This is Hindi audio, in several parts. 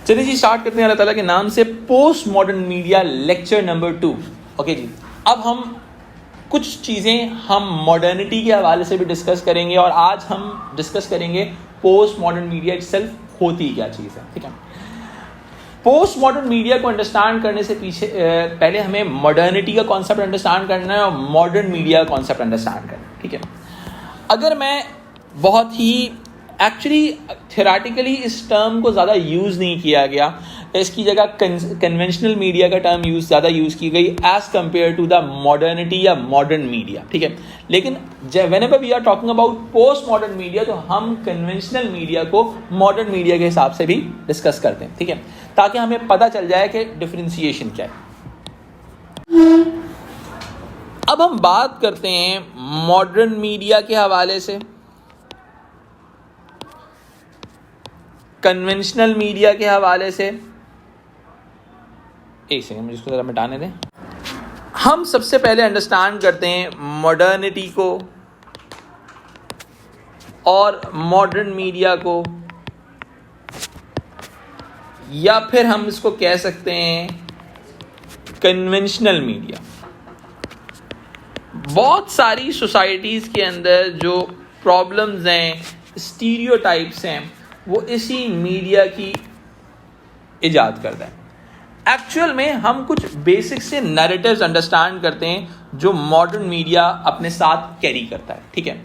चलिए जी स्टार्ट करते हैं अल्लाह ताला के नाम से। Post modern media lecture number 2। Okay जी, अब हम कुछ चीज़ें हम मॉडर्निटी के हवाले से भी डिस्कस करेंगे और आज हम डिस्कस करेंगे पोस्ट मॉडर्न मीडिया इटसेल्फ होती क्या चीज़ है। ठीक है, पोस्ट मॉडर्न मीडिया को अंडरस्टैंड करने से पहले हमें मॉडर्निटी का कॉन्सेप्ट अंडरस्टैंड करना है और मॉडर्न मीडिया का कॉन्सेप्ट अंडरस्टैंड करना है। ठीक है, अगर मैं बहुत ही एक्चुअली थ्योरेटिकली इस टर्म को ज़्यादा यूज़ नहीं किया गया, इसकी जगह कन्वेंशनल मीडिया का टर्म ज़्यादा यूज़ की गई as compare to the modernity या मॉडर्न मीडिया। ठीक है, लेकिन whenever we are talking about post modern media तो हम कन्वेंशनल मीडिया को मॉडर्न मीडिया के हिसाब से भी डिस्कस करते हैं। ठीक है, ताकि हमें पता चल जाए कि डिफरेंशिएशन क्या है। अब हम बात करते हैं मॉडर्न मीडिया के हवाले से, कन्वेंशनल मीडिया के हवाले से। एक सेकंड मुझे इसको ज़रा मिटाने दें। हम सबसे पहले अंडरस्टैंड करते हैं मॉडर्निटी को और मॉडर्न मीडिया को, या फिर हम इसको कह सकते हैं कन्वेंशनल मीडिया। बहुत सारी सोसाइटीज़ के अंदर जो प्रॉब्लम्स हैं, स्टीरियोटाइप्स हैं, वो इसी मीडिया की इजाद करता है। एक्चुअल में हम कुछ बेसिक से नैरेटिव्स अंडरस्टैंड करते हैं जो मॉडर्न मीडिया अपने साथ कैरी करता है। ठीक है,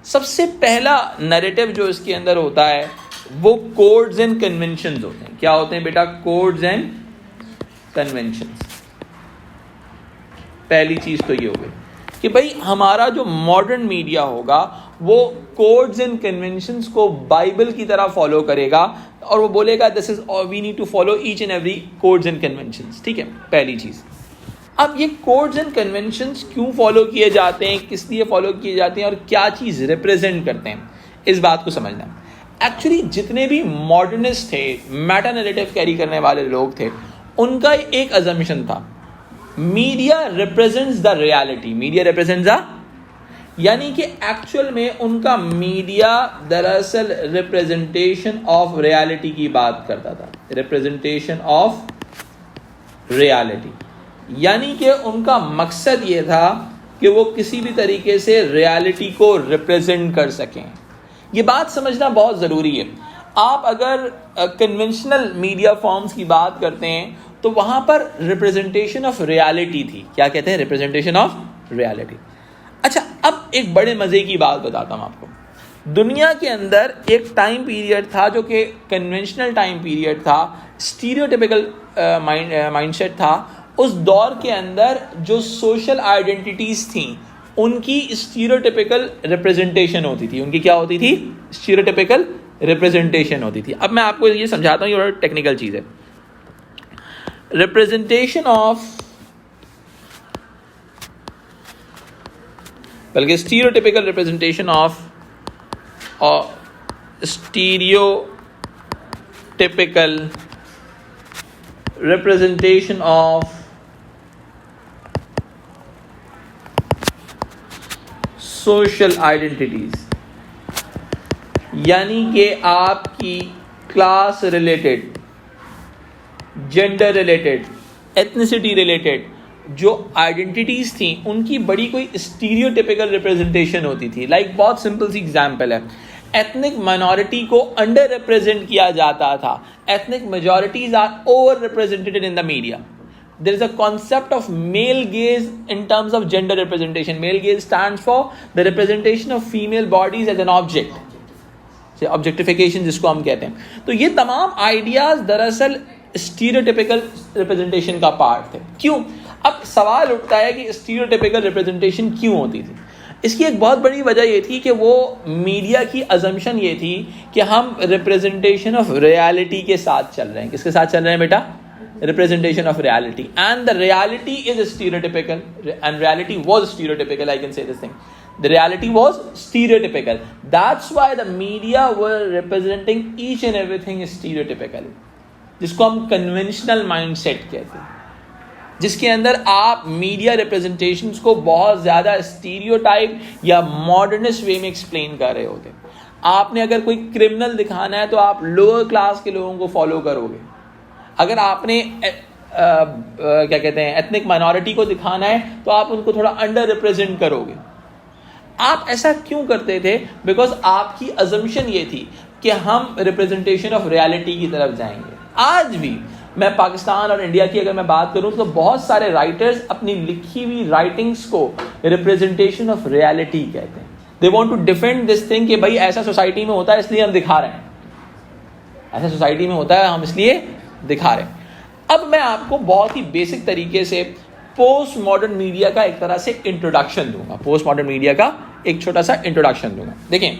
सबसे पहला नैरेटिव जो इसके अंदर होता है वो कोड्स एंड कन्वेंशंस होते हैं। क्या होते हैं बेटा? Codes and conventions. पहली चीज तो ये हो गई कि भाई हमारा जो मॉडर्न मीडिया होगा वो कोड्स एंड कन्वेंशंस को बाइबल की तरह फॉलो करेगा और वो बोलेगा this is we need to follow each and every codes and conventions. ठीक है, पहली चीज। अब ये कोड्स एंड कन्वेंशंस क्यों फॉलो किए जाते हैं, किस लिए फॉलो किए जाते हैं और क्या चीज रिप्रेजेंट करते हैं, इस बात को समझना है। एक्चुअली जितने भी मॉडर्निस्ट थे, मेटा नैरेटिव कैरी करने वाले लोग थे, उनका एक अजम्पशन था, media represents the reality. Media represents the, यानी कि एक्चुअल में उनका मीडिया दरअसल रिप्रेजेंटेशन ऑफ रियलिटी की बात करता था। रिप्रेजेंटेशन ऑफ रियलिटी, यानी कि उनका मकसद ये था कि वो किसी भी तरीके से रियलिटी को रिप्रेजेंट कर सकें। ये बात समझना बहुत ज़रूरी है। आप अगर कन्वेंशनल मीडिया फॉर्म्स की बात करते हैं तो वहां पर रिप्रेजेंटेशन ऑफ रियलिटी थी। क्या कहते हैं? Representation of reality. अच्छा, अब एक बड़े मजे की बात बताता हूं आपको। दुनिया के अंदर एक टाइम पीरियड था जो कि कन्वेंशनल टाइम पीरियड था, स्टीरियोटिपिकल माइंडसेट था। उस दौर के अंदर जो सोशल आइडेंटिटीज थी उनकी स्टीरियोटिपिकल रिप्रेजेंटेशन होती थी। उनकी क्या होती थी? स्टीरियोटिपिकल रिप्रेजेंटेशन होती थी। अब मैं आपको ये समझाता हूँ, ये बड़ा टेक्निकल चीज़ है। रिप्रेजेंटेशन ऑफ, बल्कि stereotypical representation of, stereotypical representation of social identities, यानी कि आपकी class related, gender related, ethnicity related जो आइडेंटिटीज थी उनकी बड़ी कोई स्टीरियोटिपिकल रिप्रेजेंटेशन होती थी। लाइक बहुत सिंपल सी एग्जांपल है, एथनिक माइनॉरिटी को अंडर रिप्रेजेंट किया जाता था। Ethnic majorities are overrepresented in the media. There is a concept of male gaze in terms of gender representation. Male gaze stands for the representation of female bodies as an object. Objectification जिसको हम कहते हैं। तो ये तमाम आइडियाज दरअसल स्टीरियोटिपिकल रिप्रेजेंटेशन का पार्ट थे। क्यों? अब सवाल उठता है कि स्टीरियोटिपिकल रिप्रेजेंटेशन क्यों होती थी। इसकी एक बहुत बड़ी वजह ये थी कि वो मीडिया की अजम्पशन ये थी कि हम रिप्रेजेंटेशन ऑफ रियलिटी के साथ चल रहे हैं। किसके साथ चल रहे हैं बेटा? Representation of reality, and the reality is stereotypical, and reality was stereotypical. I can say this thing, the reality was stereotypical. That's why the media were representing each and everything stereotypical, जिसको हम conventional mindset कहते हैं, जिसके अंदर आप मीडिया रिप्रेजेंटेशंस को बहुत ज़्यादा स्टीरियोटाइप या मॉडर्निस्ट वे में एक्सप्लेन कर रहे होते हैं। आपने अगर कोई क्रिमिनल दिखाना है तो आप लोअर क्लास के लोगों को फॉलो करोगे, अगर आपने क्या कहते हैं एथनिक माइनॉरिटी को दिखाना है तो आप उनको थोड़ा अंडर रिप्रेजेंट करोगे। आप ऐसा क्यों करते थे? बिकॉज आपकी अजम्पशन ये थी कि हम रिप्रेजेंटेशन ऑफ रियलिटी की तरफ जाएंगे। आज भी मैं पाकिस्तान और इंडिया की अगर मैं बात करूं तो बहुत सारे राइटर्स अपनी लिखी हुई राइटिंग्स को रिप्रेजेंटेशन ऑफ रियलिटी कहते हैं। They want to defend this thing कि भाई ऐसा सोसाइटी में होता है इसलिए हम दिखा रहे हैं, ऐसा सोसाइटी में होता है हम इसलिए दिखा रहे हैं। अब मैं आपको बहुत ही बेसिक तरीके से पोस्ट मॉडर्न मीडिया का एक तरह से इंट्रोडक्शन दूंगा, पोस्ट मॉडर्न मीडिया का एक छोटा सा इंट्रोडक्शन दूंगा। देखें,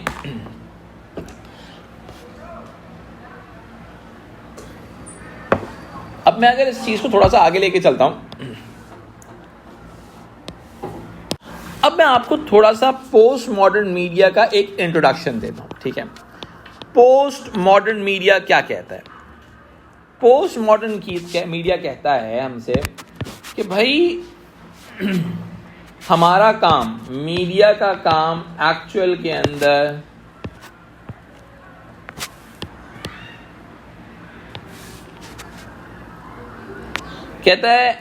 अब मैं अगर इस चीज को थोड़ा सा आगे लेके चलता हूं, अब मैं आपको थोड़ा सा पोस्ट मॉडर्न मीडिया का एक इंट्रोडक्शन देता हूं, ठीक है। पोस्ट मॉडर्न मीडिया क्या कहता है? पोस्ट मॉडर्न मीडिया कहता है हमसे कि भाई हमारा काम, मीडिया का काम एक्चुअल के अंदर कहता है,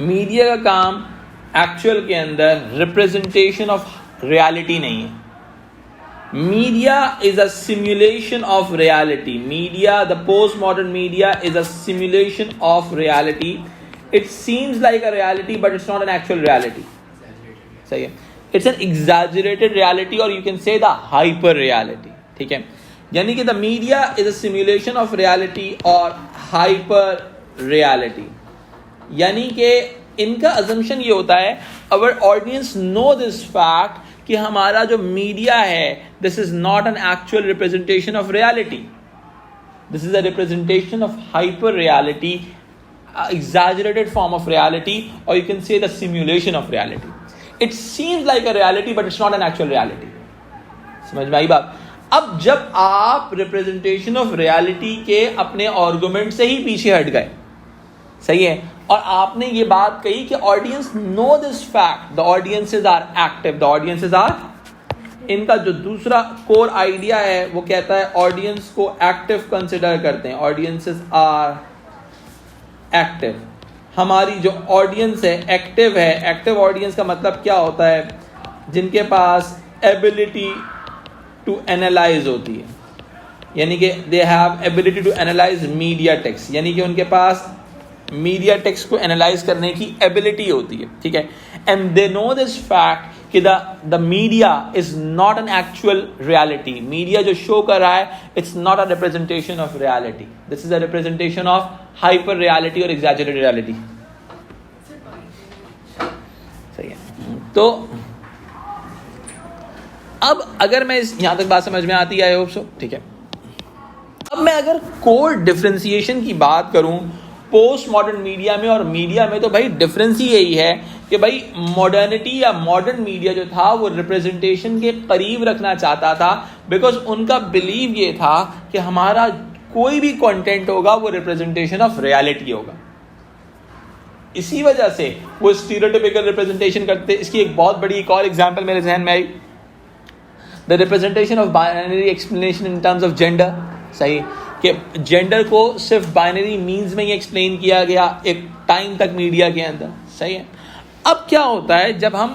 मीडिया का काम एक्चुअल के अंदर रिप्रेजेंटेशन ऑफ रियलिटी नहीं है। Media is a simulation of reality. Media, the post modern media is a simulation of reality. It seems like a reality but it's not an actual reality. सही है, इट्स एन एग्जैजरेटेड रियलिटी और you can say the hyper reality, ठीक है। यानी कि the media is a simulation of reality और हाइपर रियलिटी। यानी कि इनका अजम्पशन ये होता है, अवर ऑडियंस नो दिस फैक्ट कि हमारा जो मीडिया है this is not an actual representation of reality, this is a representation of hyper reality, exaggerated form of reality, or you can say the simulation of reality. It seems like a reality but it's not an actual reality. समझ में आई बात? अब जब आप रिप्रेजेंटेशन ऑफ रियलिटी के अपने आर्गुमेंट से ही पीछे हट गए, सही है, और आपने ये बात कही कि audience know this fact, the audiences are active, the audiences are, इनका जो दूसरा कोर आइडिया है वो कहता है ऑडियंस को एक्टिव कंसिडर करते हैं, ऑडियंसेस आर एक्टिव। हमारी जो ऑडियंस है एक्टिव है। एक्टिव ऑडियंस का मतलब क्या होता है? जिनके पास एबिलिटी टू एनालाइज होती है, यानी कि they have ability to analyse media text, यानी कि उनके पास मीडिया टेक्स्ट को एनालाइज करने की एबिलिटी होती है, ठीक है। And they know this fact कि the media is not an actual reality. Media जो शो कर रहा है it's not a representation of reality, this is a representation of hyper reality और एग्जैजरेटेड रियलिटी। सही है। तो अब अगर मैं यहां तक बात समझ में आती है, आई होप सो, ठीक है। अब मैं अगर कोर डिफरेंशिएशन की बात करूं पोस्ट मॉडर्न मीडिया में और मीडिया में, तो भाई डिफरेंस ही यही है कि भाई मॉडर्निटी या मॉडर्न मीडिया जो था वो रिप्रेजेंटेशन के करीब रखना चाहता था, बिकॉज उनका बिलीव ये था कि हमारा कोई भी कंटेंट होगा वो रिप्रेजेंटेशन ऑफ रियलिटी होगा। इसी वजह से वो स्टीरियोटाइपिकल रिप्रेजेंटेशन करते। इसकी एक बहुत बड़ी एक और एग्जांपल मेरे जहन में आई, the representation of binary explanation in terms of gender. सही कि जेंडर को सिर्फ बाइनरी मीन्स में ही एक्सप्लेन किया गया एक टाइम तक मीडिया के अंदर, सही है। अब क्या होता है जब हम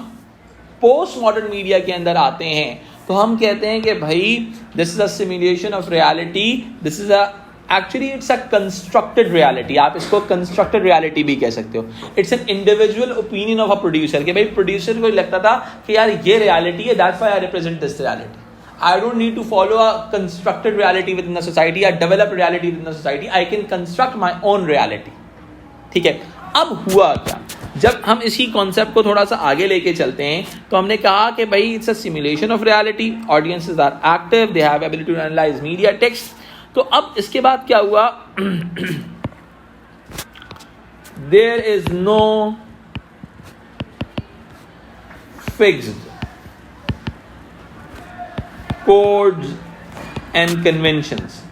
पोस्ट मॉडर्न मीडिया के अंदर आते हैं तो हम कहते हैं कि भाई this is a simulation of reality, this is actually it's a constructed reality. आप इसको कंस्ट्रक्टेड रियलिटी भी कह सकते हो। It's an individual opinion of a producer कि भाई प्रोड्यूसर को लगता था कि यार ये रियलिटी है, that's why I represent this reality. I don't need to follow a constructed reality within the society, a developed reality within the society. I can construct my own reality. ठीक है। अब हुआ क्या, जब हम इसी कॉन्सेप्ट को थोड़ा सा आगे लेके चलते हैं तो हमने कहा कि भाई it's a simulation of reality, audiences are active, they have ability to analyse media text. तो अब इसके बाद क्या हुआ, there is no fixed codes and conventions,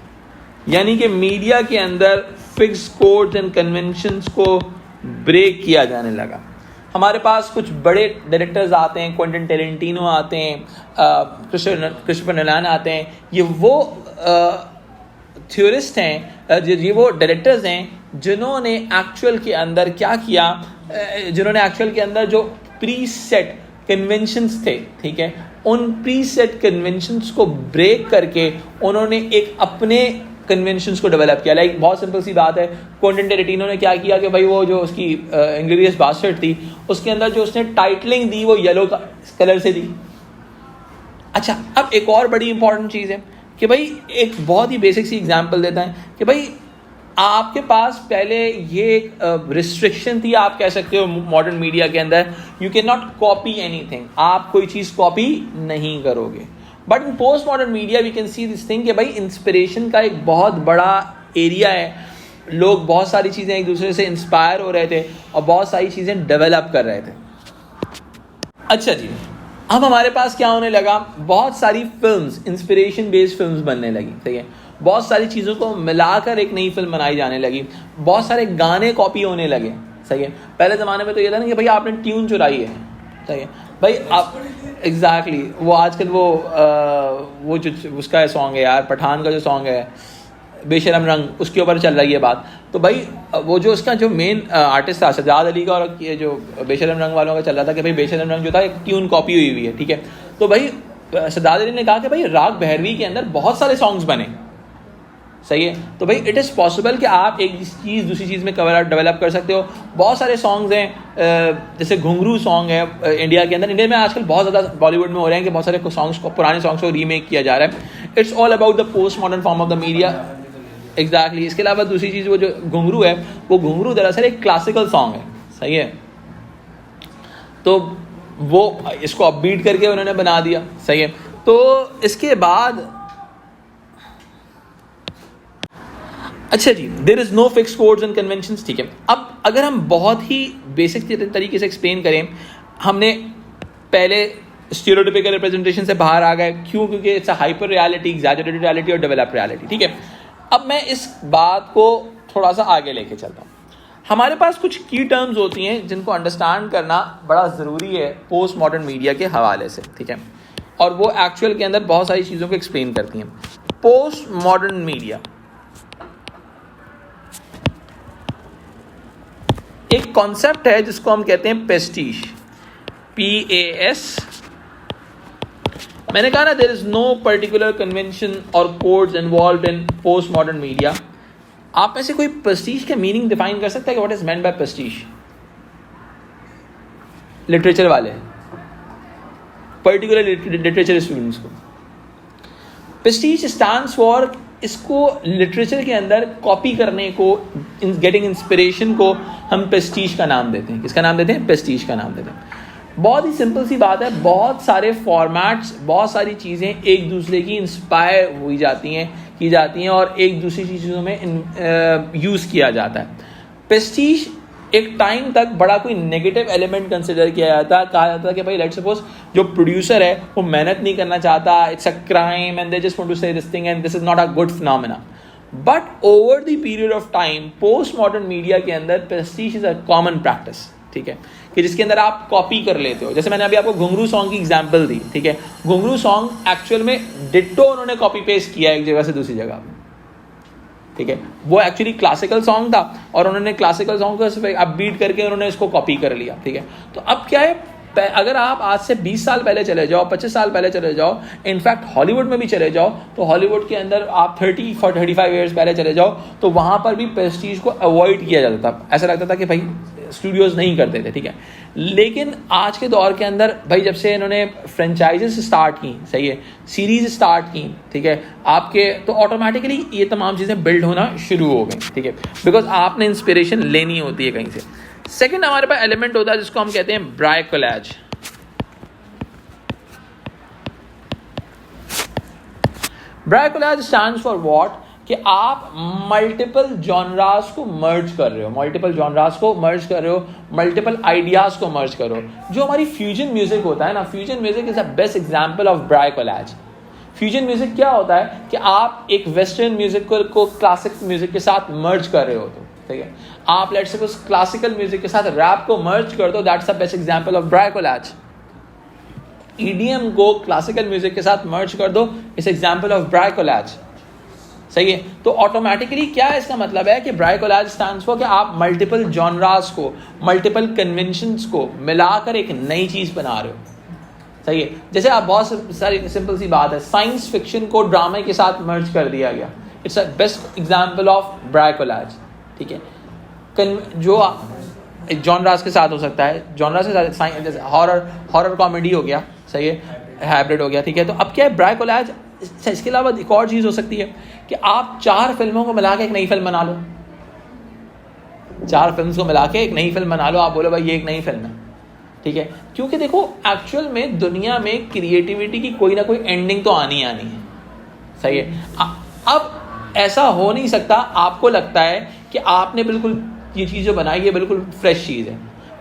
यानी कि मीडिया के अंदर फिक्स कोड्स एंड कन्वेंशंस को ब्रेक किया जाने लगा। हमारे पास कुछ बड़े डायरेक्टर्स आते हैं, क्वेंटिन टेरेंटिनो आते हैं, क्रिस्टोफर नोलान आते हैं। ये वो थ्योरिस्ट हैं, ये वो डायरेक्टर्स हैं जिन्होंने एक्चुअल के अंदर क्या किया, जिन्होंने एक्चुअल के अंदर जो प्री सेट कन्वेंशंस थे, ठीक है, उन प्री सेट कन्वेंशंस को ब्रेक करके उन्होंने एक अपने कन्वेंशंस को डेवलप किया। लाइक बहुत सिंपल सी बात है, क्वेंटिन टेरेंटिनो ने क्या किया कि भाई वो जो उसकी इंग्लोरियस बास्टर्ड थी, उसके अंदर जो उसने टाइटलिंग दी वो येलो कलर से दी। अच्छा, अब एक और बड़ी इंपॉर्टेंट चीज़ है कि भाई एक बहुत ही बेसिक सी एग्जांपल देता है कि भाई आपके पास पहले ये एक रिस्ट्रिक्शन थी, आप कह सकते हो मॉडर्न मीडिया के अंदर, you can not copy anything, आप कोई चीज़ कॉपी नहीं करोगे। But in post modern media we can see this thing कि भाई इंस्पिरेशन का एक बहुत बड़ा एरिया है, लोग बहुत सारी चीज़ें एक दूसरे से इंस्पायर हो रहे थे और बहुत सारी चीज़ें डेवलप कर रहे थे। अच्छा जी, अब हमारे पास क्या होने लगा, बहुत सारी फिल्म्स, इंस्पिरेशन बेस्ड फिल्म्स बनने लगी, ठीक है, बहुत सारी चीज़ों को मिलाकर एक नई फिल्म बनाई जाने लगी, बहुत सारे गाने कॉपी होने लगे, सही है। पहले ज़माने में तो ये था ना कि भाई आपने ट्यून चुराई है, सही है भाई, आप एग्जैक्टली वो आजकल वो जो उसका सॉन्ग है यार, पठान का जो सॉन्ग है बेशरम रंग, उसके ऊपर चल रही है बात। तो भाई वो जो उसका जो मेन आर्टिस्ट था सजाद अली का, और ये जो बेशरम रंग वालों का चल रहा था कि भाई बेशरम रंग जो था एक ट्यून कॉपी हुई हुई है, ठीक है। तो भाई सजाद अली ने कहा कि भाई राग भैरवी के अंदर बहुत सारे सॉन्ग्स बने, सही है। तो भाई इट इज़ पॉसिबल कि आप एक चीज़ दूसरी चीज़ में डेवलप कर सकते हो। बहुत सारे सॉन्ग्स हैं, जैसे घुंघरू सॉन्ग है इंडिया के अंदर, इंडिया में आजकल बहुत ज़्यादा बॉलीवुड में हो रहे हैं कि बहुत सारे सॉन्ग्स को, पुराने सॉन्ग्स को रीमेक किया जा रहा है। It's all about the post modern form of the media, exactly. इसके अलावा दूसरी चीज़, वो जो घुंघरू है, वो घुंघरू दरअसल एक क्लासिकल सॉन्ग है, सही है। तो वो इसको अपबीट करके उन्होंने बना दिया, सही है। तो इसके बाद अच्छा जी, there is no fix codes and conventions, ठीक है। अब अगर हम बहुत ही बेसिक तरीके से एक्सप्लेन करें, हमने पहले स्टीरियोटाइपिकल रिप्रेजेंटेशन से बाहर आ गए, क्यों? क्योंकि it's a hyper reality, exaggerated reality और डेवलप्ड रियलिटी, ठीक है। अब मैं इस बात को थोड़ा सा आगे लेके चलता हूँ। हमारे पास कुछ की टर्म्स होती हैं जिनको अंडरस्टैंड करना बड़ा ज़रूरी है पोस्ट मॉडर्न मीडिया के हवाले से, ठीक है, और वो एक्चुअल के अंदर बहुत सारी चीज़ों को एक्सप्लेन करती हैं। पोस्ट मॉडर्न मीडिया एक कॉन्सेप्ट है जिसको हम कहते हैं पेस्टीज, PAS। मैंने कहा ना, there is no particular convention और codes involved in post modern media. आप में से कोई पेस्टीज का मीनिंग डिफाइन कर सकता है कि what is meant by pastries? Literature वाले, पर्टिकुलर लिटरेचर स्टूडेंट्स को पेस्टीज स्टैंड्स फॉर, इसको लिटरेचर के अंदर कॉपी करने को, गेटिंग इंस्पिरेशन को हम पेस्टीज का नाम देते हैं। किसका नाम देते हैं? पेस्टीज का नाम देते हैं। बहुत ही सिंपल सी बात है, बहुत सारे फॉर्मेट्स, बहुत सारी चीज़ें एक दूसरे की इंस्पायर हुई जाती हैं, की जाती हैं और एक दूसरी चीज़ों में यूज़ किया जाता है। पेस्टीज एक टाइम तक बड़ा कोई नेगेटिव एलिमेंट कंसिडर किया जाता, कहा जाता कि भाई लेट्स सपोज जो प्रोड्यूसर है वो मेहनत नहीं करना चाहता, it's a crime and they just want to say this thing and this is not a good phenomena. But over the period of time post modern media के अंदर pastiche is a common practice, ठीक है, कि जिसके अंदर आप कॉपी कर लेते हो। जैसे मैंने अभी आपको घुंघरू सॉन्ग की एग्जांपल दी, ठीक है, घुंघरू सॉन्ग एक्चुअल में डिट्टो उन्होंने कॉपी पेस्ट किया एक जगह से दूसरी जगह, ठीक है। वो एक्चुअली क्लासिकल सॉन्ग था और उन्होंने क्लासिकल सॉन्ग को अपबीट करके उन्होंने इसको कॉपी कर लिया, ठीक है। तो अब क्या है, अगर आप आज से 20 साल पहले चले जाओ, 25 साल पहले चले जाओ, इनफैक्ट हॉलीवुड में भी चले जाओ, तो हॉलीवुड के अंदर आप 35 ईयर्स पहले चले जाओ तो वहाँ पर भी पेस्टीज को अवॉइड किया जाता था। ऐसा लगता था कि भाई स्टूडियोज नहीं करते थे, ठीक है। लेकिन आज के दौर के अंदर भाई जब से इन्होंने फ्रेंचाइजेस स्टार्ट की, सही है, सीरीज स्टार्ट की, ठीक है, आपके तो ऑटोमेटिकली ये तमाम चीज़ें बिल्ड होना शुरू हो गई, ठीक है, बिकॉज आपने इंस्पिरेशन लेनी होती है कहीं से। सेकंड हमारे पास एलिमेंट होता है जिसको हम कहते हैं ब्राइकोलैज। ब्राइकोलैज स्टैंड्स फॉर व्हाट, कि आप मल्टीपल जॉनरास को मर्ज कर रहे हो, मल्टीपल आइडियाज को मर्ज कर रहे हो। जो हमारी फ्यूजन म्यूजिक होता है ना, fusion music is a best example of bricolage. Fusion music क्या होता है कि आप एक वेस्टर्न म्यूजिक को क्लासिक म्यूजिक के साथ मर्ज कर रहे हो, तो ठीक है, आप लेट्स सपोज क्लासिकल म्यूजिक के साथ रैप को मर्ज कर दो, that's the best example of bricolage. EDM को क्लासिकल म्यूजिक के साथ मर्ज कर दो, इट्स एग्जांपल ऑफ ब्राइकोलैज। सही है। तो ऑटोमेटिकली क्या इसका मतलब है कि ब्राइकोलाज स्टैंड्स फॉर कि आप मल्टीपल जॉनरास को, मल्टीपल कन्वेंशंस को मिलाकर एक नई चीज़ बना रहे हो, सही है। जैसे आप बहुत सारी सिंपल सी बात है, साइंस फिक्शन को ड्रामे के साथ मर्ज कर दिया गया, it's a best example of bricolage, ठीक है। जो जॉनरास के साथ हो सकता है, जॉनरास के साथ जैसे हॉरर कॉमेडी हो गया, सही है, हाइब्रिड हो गया, ठीक है। तो अब क्या है ब्राइकोलाज, इसके अलावा एक और चीज़ हो सकती है कि आप 4 फिल्मों को मिला के एक नई फिल्म बना लो, 4 फिल्म को मिला के एक नई फिल्म बना लो, आप बोलो भाई ये एक नई फिल्म है, ठीक है। क्योंकि देखो एक्चुअल में दुनिया में क्रिएटिविटी की कोई ना कोई एंडिंग तो आनी है, सही है। अब ऐसा हो नहीं सकता आपको लगता है कि आपने बिल्कुल ये चीज़ जो बनाई है बिल्कुल फ्रेश चीज़ है,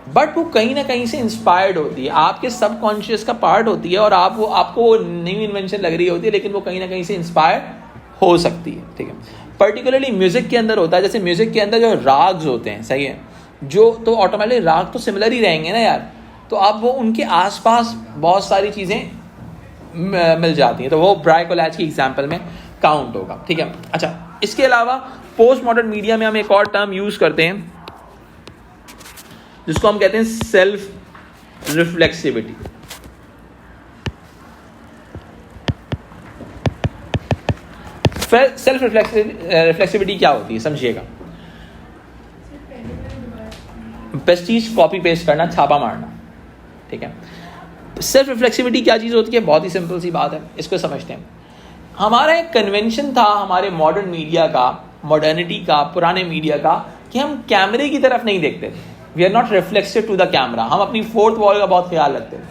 बट वो कहीं ना कहीं से इंस्पायर्ड होती है, आपके सबकॉन्शियस का पार्ट होती है, और आपको वो न्यू इन्वेंशन लग रही होती है, लेकिन वो कहीं ना कहीं से इंस्पायर हो सकती है, ठीक है। पर्टिकुलरली म्यूजिक के अंदर होता है, जैसे म्यूजिक के अंदर जो राग्स होते हैं, सही है, जो तो ऑटोमेटिकली राग तो सिमिलर ही रहेंगे ना यार, तो अब वो उनके आसपास बहुत सारी चीज़ें मिल जाती हैं, तो वो ब्राइकोलाज की एग्जाम्पल में काउंट होगा, ठीक है। अच्छा, इसके अलावा पोस्ट मॉडर्न मीडिया में हम एक और टर्म यूज़ करते हैं जिसको हम कहते हैं सेल्फ रिफ्लेक्सिविटी। सेल्फ रिफ्लेक्सिविटी क्या होती है समझिएगा। पेस्टीज कॉपी पेस्ट करना, छापा मारना, ठीक है। सेल्फ रिफ्लेक्सिविटी क्या चीज़ होती है, बहुत ही सिंपल सी बात है, इसको समझते हैं। हमारा एक कन्वेंशन था हमारे मॉडर्न मीडिया का, मॉडर्निटी का, पुराने मीडिया का, कि हम कैमरे की तरफ नहीं देखते थे, we are not reflected to the camera, हम अपनी फोर्थ वॉल का बहुत ख्याल रखते थे,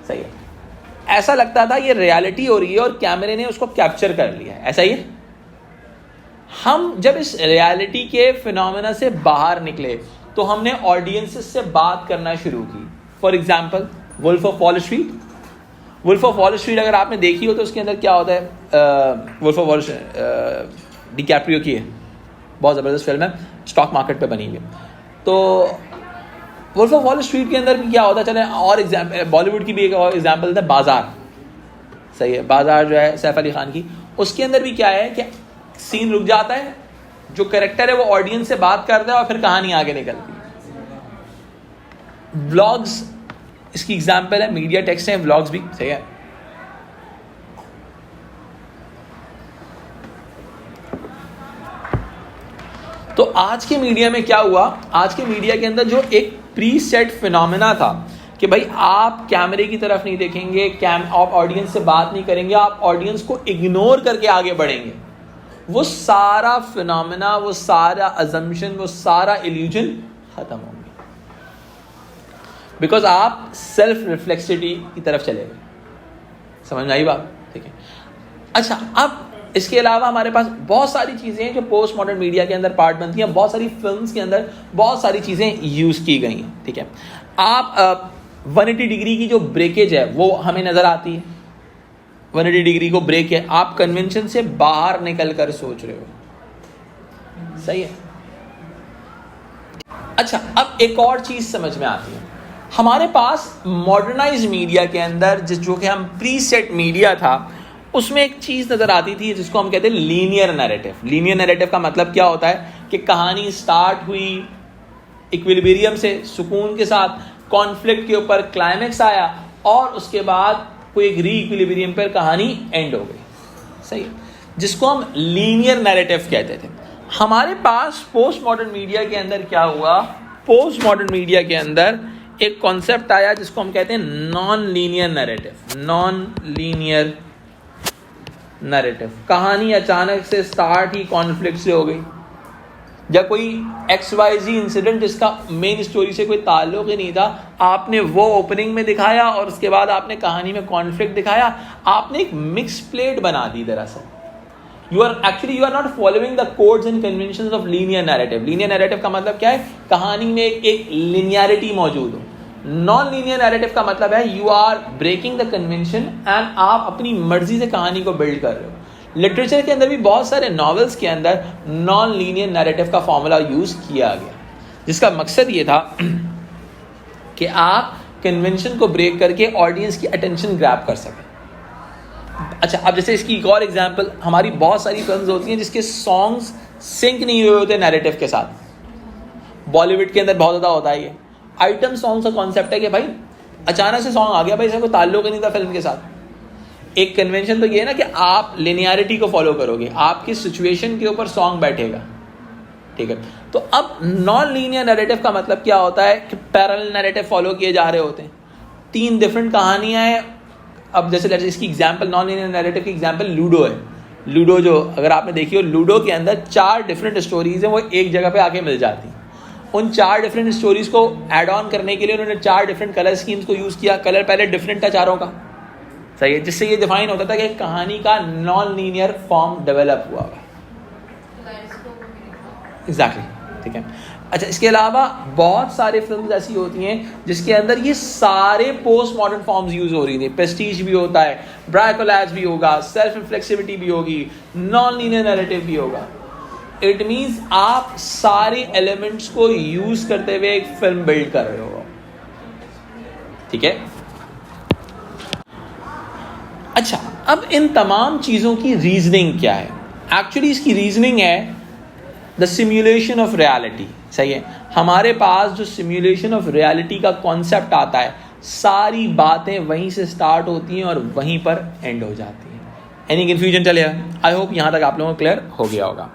सही है। ऐसा लगता था ये रियलिटी हो रही है और कैमरे ने उसको कैप्चर कर लिया है, ऐसा ही है। हम जब इस रियलिटी के फिनोमेना से बाहर निकले तो हमने ऑडियंसेस से बात करना शुरू की। For example Wolf of Wall Street, Wolf of Wall Street अगर आपने देखी हो तो उसके अंदर क्या होता है, वुल्फ ऑफ वॉल डिकैप्रियो की है, बहुत ज़बरदस्त फिल्म है, स्टॉक मार्केट पे बनी हुई है। तो वुल्फ ऑफ वॉल स्ट्रीट के अंदर भी क्या होता है, चले और एग्जाम्पल, बॉलीवुड की भी एक और एग्जाम्पल है बाजार, सही है, बाजार जो है सैफ अली खान की, उसके अंदर भी क्या है कि सीन रुक जाता है, जो कैरेक्टर है वो ऑडियंस से बात करता है और फिर कहानी आगे निकलती है। व्लॉग्स इसकी एग्जाम्पल है, मीडिया टेक्स्ट है, व्लॉग्स भी, सही है। तो आज के मीडिया में क्या हुआ, आज के मीडिया के अंदर जो एक प्री सेट फिनोमेना था कि भाई आप कैमरे की तरफ नहीं देखेंगे, आप ऑडियंस से बात नहीं करेंगे, आप ऑडियंस को इग्नोर करके आगे बढ़ेंगे, वो सारा फिनोमेना, वो सारा अजम्पशन, वो सारा इल्यूजन खत्म होंगे, बिकॉज आप सेल्फ रिफ्लेक्सिविटी की तरफ चले गए। समझ में आई बात, ठीक है। अच्छा, अब इसके अलावा हमारे पास बहुत सारी चीज़ें हैं जो पोस्ट मॉडर्न मीडिया के अंदर पार्ट बनती हैं, बहुत सारी फिल्म्स के अंदर बहुत सारी चीज़ें यूज़ की गई हैं, ठीक है। आप 180 डिग्री की जो ब्रेकेज है वो हमें नज़र आती है, 180 डिग्री को ब्रेक है, आप कन्वेंशन से बाहर निकल कर सोच रहे हो, सही है। अच्छा, अब एक और चीज़ समझ में आती है, हमारे पास मॉडर्नाइज मीडिया के अंदर जो कि हम प्री सेट मीडिया था, उसमें एक चीज़ नज़र आती थी जिसको हम कहते हैं लीनियर नैरेटिव। लीनियर नैरेटिव का मतलब क्या होता है कि कहानी स्टार्ट हुई इक्विलिब्रियम से, सुकून के साथ, कॉन्फ्लिक्ट के ऊपर क्लाइमेक्स आया और उसके बाद कोई एक री इक्विलिब्रियम पर कहानी एंड हो गई, सही, जिसको हम लीनियर नैरेटिव कहते थे। हमारे पास पोस्ट मॉडर्न मीडिया के अंदर क्या हुआ, पोस्ट मॉडर्न मीडिया के अंदर एक कॉन्सेप्ट आया जिसको हम कहते हैं non linear narrative. Non linear narrative, कहानी अचानक से स्टार्ट ही कॉन्फ्लिक्ट से हो गई, या कोई XYZ इंसिडेंट जिसका मेन स्टोरी से कोई ताल्लुक ही नहीं था, आपने वो ओपनिंग में दिखाया और उसके बाद आपने कहानी में कॉन्फ्लिक्ट दिखाया, आपने एक मिक्स प्लेट बना दी। दरअसल you are not following the codes and conventions of linear narrative. Linear narrative का मतलब क्या है, कहानी में एक लिनियरिटी मौजूद हो। नॉन लीनियर नैरेटिव का मतलब है you are breaking the convention and आप अपनी मर्जी से कहानी को बिल्ड कर रहे हो। लिटरेचर के अंदर भी बहुत सारे नॉवेल्स के अंदर नॉन लीनियर नैरेटिव का फॉर्मूला यूज किया गया, जिसका मकसद ये था कि आप कन्वेंशन को ब्रेक करके ऑडियंस की अटेंशन ग्रैब कर सकें। अच्छा, अब जैसे इसकी एक और एग्जांपल, हमारी बहुत सारी फिल्म्स होती हैं जिसके सॉन्ग्स सिंक नहीं हुए होते नैरेटिव के साथ। बॉलीवुड के अंदर बहुत ज़्यादा होता है ये आइटम सॉन्ग का कॉन्सेप्ट है कि भाई अचानक से सॉन्ग आ गया, भाई इसका कोई ताल्लुक ही नहीं था फिल्म के साथ। एक कन्वेंशन तो ये है ना कि आप लिनियरिटी को फॉलो करोगे, आपकी सिचुएशन के ऊपर सॉन्ग बैठेगा, ठीक है। तो अब नॉन लीनियर नैरेटिव का मतलब क्या होता है कि पैरेलल नैरेटिव फॉलो किए जा रहे होते हैं, 3 डिफरेंट कहानियां हैं। अब जैसे इसकी एग्जांपल, नॉन लीनियर नैरेटिव की एग्जांपल लूडो है। लूडो जो अगर आपने देखी हो, लूडो के अंदर 4 डिफरेंट स्टोरीज हैं, वो एक जगह पे आके मिल जाती हैं। उन 4 डिफरेंट स्टोरीज को ऐड ऑन करने के लिए उन्होंने 4 डिफरेंट कलर स्कीम्स को यूज़ किया। कलर पहले डिफरेंट था चारों का, सही है, जिससे ये डिफाइन होता था कि कहानी का नॉन लीनियर फॉर्म डेवलप हुआ है। एग्जैक्टली, ठीक है। अच्छा, इसके अलावा बहुत सारे फिल्म्स ऐसी होती हैं जिसके अंदर ये सारे पोस्ट मॉडर्न फॉर्म्स यूज हो रही थी। प्रेस्टीज भी होता है, ब्राइकोलैज भी होगा, सेल्फ रिफ्लेक्सिविटी भी होगी, नॉन लीनियर नैरेटिव भी होगा। इट मीन्स आप सारे एलिमेंट्स को यूज करते हुए एक फिल्म बिल्ड कर रहे हो, ठीक है। अच्छा, अब इन तमाम चीजों की रीजनिंग क्या है? एक्चुअली इसकी रीजनिंग है द सिम्युलेशन ऑफ रियलिटी, सही है। हमारे पास जो सिम्युलेशन ऑफ रियलिटी का कॉन्सेप्ट आता है, सारी बातें वहीं से स्टार्ट होती हैं और वहीं पर एंड हो जाती हैं। एनी कंफ्यूजन चलेगा? आई होप यहां तक आप लोगों को क्लियर हो गया होगा।